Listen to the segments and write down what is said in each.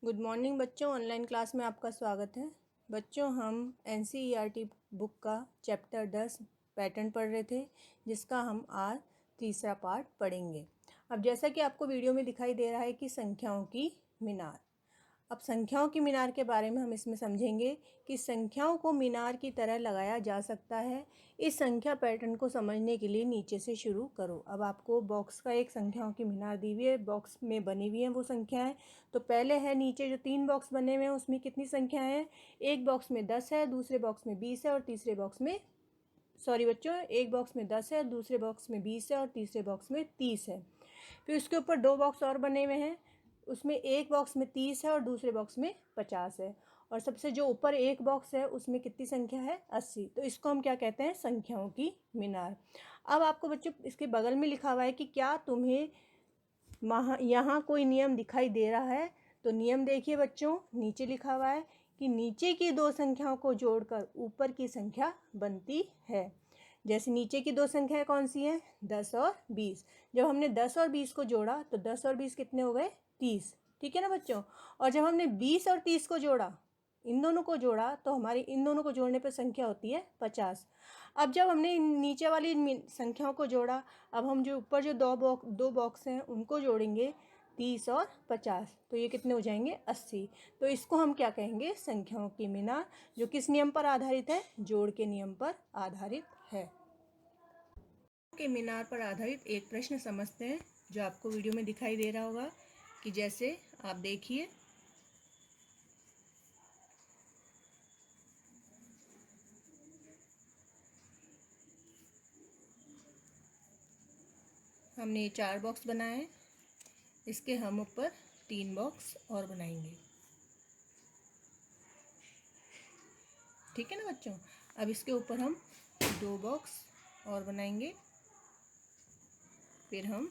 Good morning बच्चों, online class में आपका स्वागत है। बच्चों, हम NCERT बुक का चैप्टर 10 पैटर्न पढ़ रहे थे, जिसका हम आज तीसरा पार्ट पढ़ेंगे। अब जैसा कि आपको वीडियो में दिखाई दे रहा है कि संख्याओं की मीनार। अब संख्याओं की मीनार के बारे में हम इसमें समझेंगे कि संख्याओं को मीनार की तरह लगाया जा सकता है। इस संख्या पैटर्न को समझने के लिए नीचे से शुरू करो। अब आपको बॉक्स का एक संख्याओं की मीनार दी हुई है, बॉक्स में बनी हुई हैं वो संख्याएं। तो पहले है नीचे जो 3 बॉक्स बने हुए हैं उसमें कितनी संख्याएं हैं? एक बॉक्स में 10 है, दूसरे बॉक्स में 20 है और तीसरे बॉक्स में बच्चों, एक बॉक्स में 10 है, दूसरे बॉक्स में 20 है और तीसरे बॉक्स में 30 है। फिर उसके ऊपर 2 बॉक्स और बने हुए हैं, उसमें एक बॉक्स में 30 है और दूसरे बॉक्स में 50 है। और सबसे जो ऊपर एक बॉक्स है उसमें कितनी संख्या है? 80। तो इसको हम क्या कहते हैं? संख्याओं की मीनार। अब आपको बच्चों इसके बगल में लिखा हुआ है कि क्या तुम्हें यहाँ कोई नियम दिखाई दे रहा है? तो नियम देखिए बच्चों, नीचे लिखा हुआ है कि नीचे की 2 संख्याओं को जोड़कर ऊपर की संख्या बनती है। जैसे नीचे की 2 संख्याएं कौन सी हैं? 10 और 20। जब हमने 10 और 20 को जोड़ा तो 10 और 20 कितने हो गए? 30। ठीक है ना बच्चों? और जब हमने 20 और 30 को जोड़ा, इन दोनों को जोड़ा, तो हमारी इन दोनों को जोड़ने पर संख्या होती है 50। अब जब हमने नीचे वाली संख्याओं को जोड़ा, अब हम जो ऊपर जो दो बॉक्स हैं उनको जोड़ेंगे, 30 और 50, तो ये कितने हो जाएंगे? 80। तो इसको हम क्या कहेंगे? संख्याओं की मीनार, जो किस नियम पर आधारित है? जोड़ के नियम पर आधारित है। के मीनार पर आधारित एक प्रश्न समझते हैं, जो आपको वीडियो में दिखाई दे रहा होगा कि जैसे आप देखिए, हमने ये 4 बॉक्स बनाए हैं, इसके हम ऊपर 3 बॉक्स और बनाएंगे। ठीक है ना बच्चों? अब इसके ऊपर हम 2 बॉक्स और बनाएंगे, फिर हम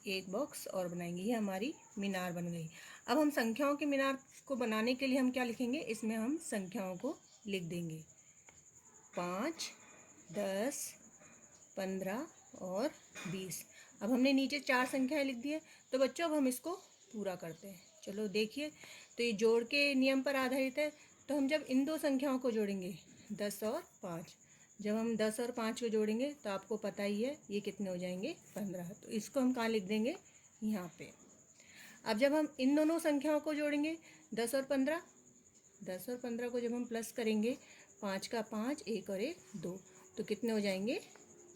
1 बॉक्स और बनाएंगे। ये हमारी मीनार बन गई। अब हम संख्याओं की मीनार को बनाने के लिए हम क्या लिखेंगे? इसमें हम संख्याओं को लिख देंगे, 5, 10, 15 और 20। अब हमने नीचे 4 संख्याएं लिख दी है। तो बच्चों अब हम इसको पूरा करते हैं। चलो देखिए, तो ये जोड़ के नियम पर आधारित है। तो हम जब इन 2 संख्याओं को जोड़ेंगे, 10 और 5, जब हम 10 और 5 को जोड़ेंगे तो आपको पता ही है ये कितने हो जाएंगे? 15। तो इसको हम कहाँ लिख देंगे? यहाँ पे। अब जब हम इन दोनों संख्याओं को जोड़ेंगे, 10 और 15, 10 और 15 को जब हम प्लस करेंगे, 5 का 5, 1 और 1 2, तो कितने हो जाएंगे?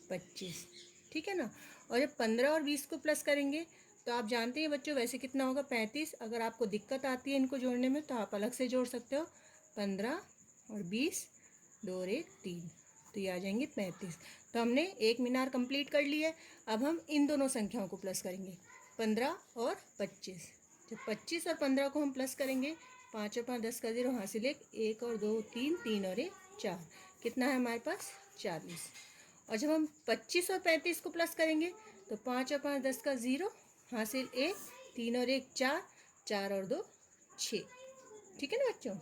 25। ठीक है ना? और जब 15 और 20 को प्लस करेंगे तो आप जानते हैं बच्चों वैसे कितना होगा? 35। अगर आपको दिक्कत आती है इनको जोड़ने में तो आप अलग से जोड़ सकते हो, 15 और 20, 2 और 1 3, तो ये आ जाएंगे 35। तो हमने एक मीनार कंप्लीट कर ली है। अब हम इन दोनों संख्याओं को प्लस करेंगे, 15 और 25। जब 25 और 15 को हम प्लस करेंगे, 5 और 5 10 का 0 हासिल 1 और 2 3, 3 और 1 4, कितना है हमारे पास? 40। और जब हम 25 और 35 को प्लस करेंगे तो 5 और 5 10 का 0 हासिल 1, 3 और 1 4, 4 और 2 6। ठीक है ना बच्चों?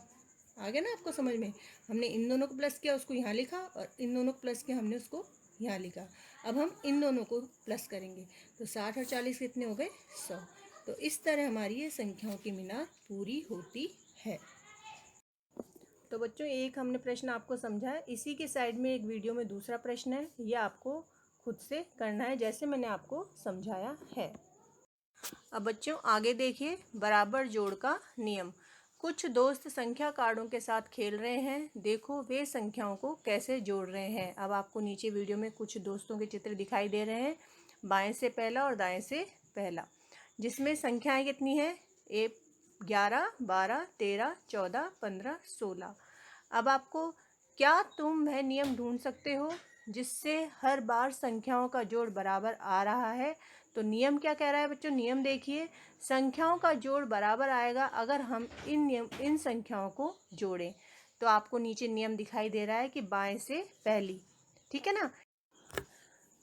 आ गया ना आपको समझ में? हमने इन दोनों को प्लस किया, उसको यहाँ लिखा, और इन दोनों को प्लस किया, हमने उसको यहाँ लिखा। अब हम इन दोनों को प्लस करेंगे तो 60 और 40 कितने हो गए? 100। तो इस तरह हमारी ये संख्याओं की मीनार पूरी होती है। तो बच्चों, एक हमने प्रश्न आपको समझाया, इसी के साइड में एक वीडियो में दूसरा प्रश्न है, ये आपको खुद से करना है जैसे मैंने आपको समझाया है। अब बच्चों आगे देखिए, बराबर जोड़ का नियम। कुछ दोस्त संख्या कार्डों के साथ खेल रहे हैं, देखो वे संख्याओं को कैसे जोड़ रहे हैं। अब आपको नीचे वीडियो में कुछ दोस्तों के चित्र दिखाई दे रहे हैं, बाएं से पहला और दाएं से पहला, जिसमें संख्याएं कितनी हैं? 11, 12, 13, 14, 15, 16। अब आपको, क्या तुम वह नियम ढूंढ सकते हो जिससे हर बार संख्याओं का जोड़ बराबर आ रहा है? तो नियम क्या कह रहा है बच्चों? नियम देखिए, संख्याओं का जोड़ बराबर आएगा अगर हम इन संख्याओं को जोड़ें। तो आपको नीचे नियम दिखाई दे रहा है कि बाएं से पहली। ठीक है ना?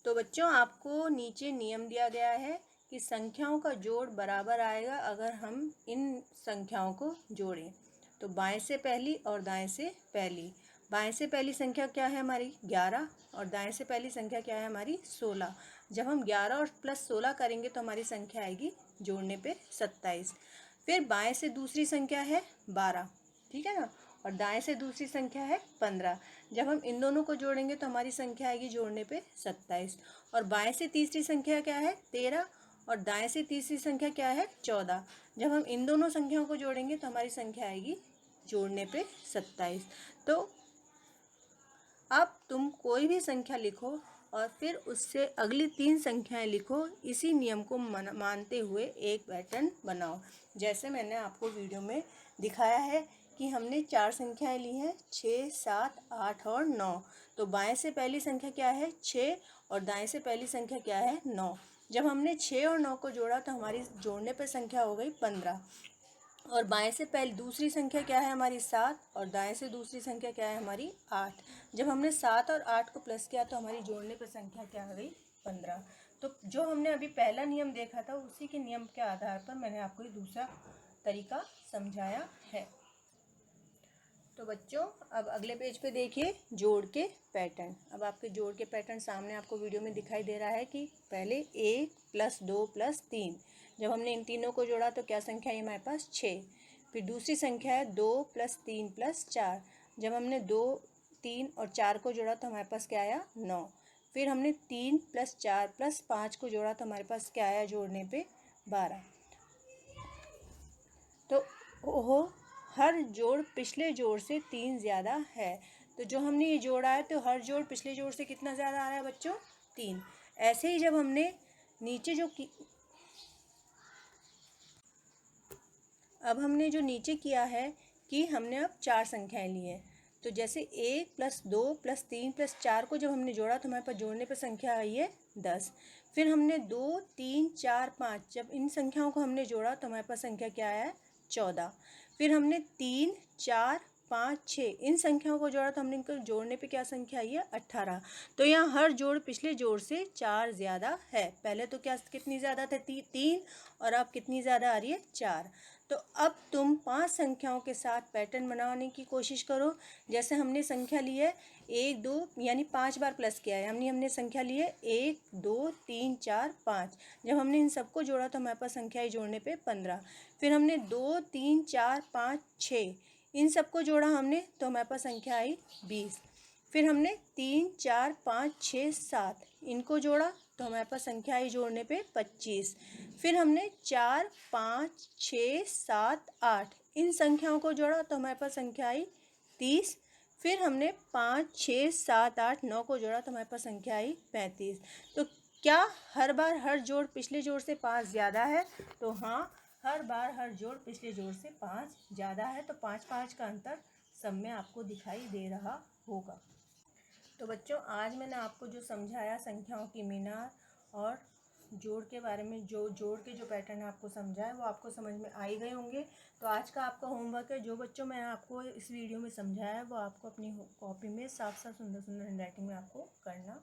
तो बच्चों आपको नीचे नियम दिया गया है कि संख्याओं का जोड़ बराबर आएगा अगर हम इन संख्याओं को जोड़ें। तो बाएं से पहली और दाएं से पहली। बाएं से पहली संख्या क्या है हमारी? 11, और दाएं से पहली संख्या क्या है हमारी? 16। जब हम 11 और प्लस 16 करेंगे तो हमारी संख्या आएगी जोड़ने पे 27। फिर बाएं से दूसरी संख्या है 12, ठीक है ना, और दाएं से दूसरी संख्या है 15। जब हम इन दोनों को जोड़ेंगे तो हमारी संख्या आएगी जोड़ने पे 27। और बाएं से तीसरी संख्या क्या है 13, और दाएं से तीसरी संख्या क्या है 14। जब हम इन दोनों संख्याओं को जोड़ेंगे तो हमारी संख्या आएगी जोड़ने पे 27। तो अब तुम कोई भी संख्या लिखो और फिर उससे अगली 3 संख्याएं लिखो, इसी नियम को मानते हुए एक पैटर्न बनाओ। जैसे मैंने आपको वीडियो में दिखाया है कि हमने 4 संख्याएं ली हैं, 6, 7, 8 और 9। तो बाएं से पहली संख्या क्या है 6, और दाएं से पहली संख्या क्या है 9। जब हमने 6 और 9 को जोड़ा तो हमारी जोड़ने पर संख्या हो गई 15। और बाएं से पहले दूसरी संख्या क्या है हमारी 7, और दाएं से दूसरी संख्या क्या है हमारी 8। जब हमने 7 और 8 को प्लस किया तो हमारी जोड़ने पर संख्या क्या आ गई 15। तो जो हमने अभी पहला नियम देखा था उसी के नियम के आधार पर मैंने आपको ये दूसरा तरीका समझाया है। तो बच्चों अब अगले पेज पे देखिए जोड़ के पैटर्न। अब आपके जोड़ के पैटर्न सामने आपको वीडियो में दिखाई दे रहा है कि पहले 1 + 2 + 3। जब हमने इन तीनों को जोड़ा तो क्या संख्या है हमारे पास 6। फिर दूसरी संख्या है 2 + 3 + 4। जब हमने 2, 3 और 4 को जोड़ा तो हमारे पास क्या आया 9। फिर हमने 3 + 4 + 5 को जोड़ा तो हमारे पास क्या आया जोड़ने पे 12। तो ओहो, हर जोड़ पिछले जोड़ से 3 ज़्यादा है। तो जो हमने ये जोड़ा है तो हर जोड़ पिछले जोड़ से कितना ज़्यादा आ रहा है बच्चों 3। ऐसे ही जब हमने नीचे अब हमने जो नीचे किया है कि हमने अब 4 संख्याएं ली हैं। तो जैसे 1 + 2 + 3 + 4 को जब हमने जोड़ा तो हमारे पास जोड़ने पर संख्या आई है 10। फिर हमने 2, 3, 4, 5 जब इन संख्याओं को हमने जोड़ा तो हमारे पास संख्या क्या आया 14। फिर हमने 3, 4, 5, 6 इन संख्याओं को जोड़ा तो हमने इनको जोड़ने पे क्या संख्या आई है 18। तो यहाँ हर जोड़ पिछले जोड़ से 4 ज़्यादा है। पहले तो क्या कितनी ज़्यादा थे 3, और अब कितनी ज़्यादा आ रही है 4। तो अब तुम 5 संख्याओं के साथ पैटर्न बनाने की कोशिश करो। जैसे हमने संख्या ली है 1, 2 यानी 5 बार प्लस किया है, हमने संख्या ली है 1, 2, 3, 4, 5। जब हमने इन सबको जोड़ा तो हमारे पास संख्या ही जोड़ने पे 15। फिर हमने 2, 3, 4, 5, 6 इन सबको जोड़ा हमने तो हमारे पास संख्या आई 20। फिर हमने 3, 4, 5, 6, 7 इनको जोड़ा तो हमारे पास संख्या आई जोड़ने पे 25। फिर हमने 4, 5, 6, 7, 8 इन संख्याओं को जोड़ा तो हमारे पास संख्या आई 30। फिर हमने 5, 6, 7, 8, 9 को जोड़ा तो हमारे पास संख्या आई 35। तो क्या हर बार हर जोड़ पिछले जोड़ से 5 ज़्यादा है? तो हाँ, हर बार हर जोड़ पिछले जोड़ से 5 ज़्यादा है। तो 5 5 का अंतर सब में आपको दिखाई दे रहा होगा। तो बच्चों आज मैंने आपको जो समझाया संख्याओं की मीनार और जोड़ के बारे में, जो जोड़ के जो पैटर्न आपको समझाया वो आपको समझ में आ ही गए होंगे। तो आज का आपका होमवर्क है, जो बच्चों मैंने आपको इस वीडियो में समझाया है वो आपको अपनी कॉपी में साफ साफ सुंदर सुंदर हैंडराइटिंग में आपको करना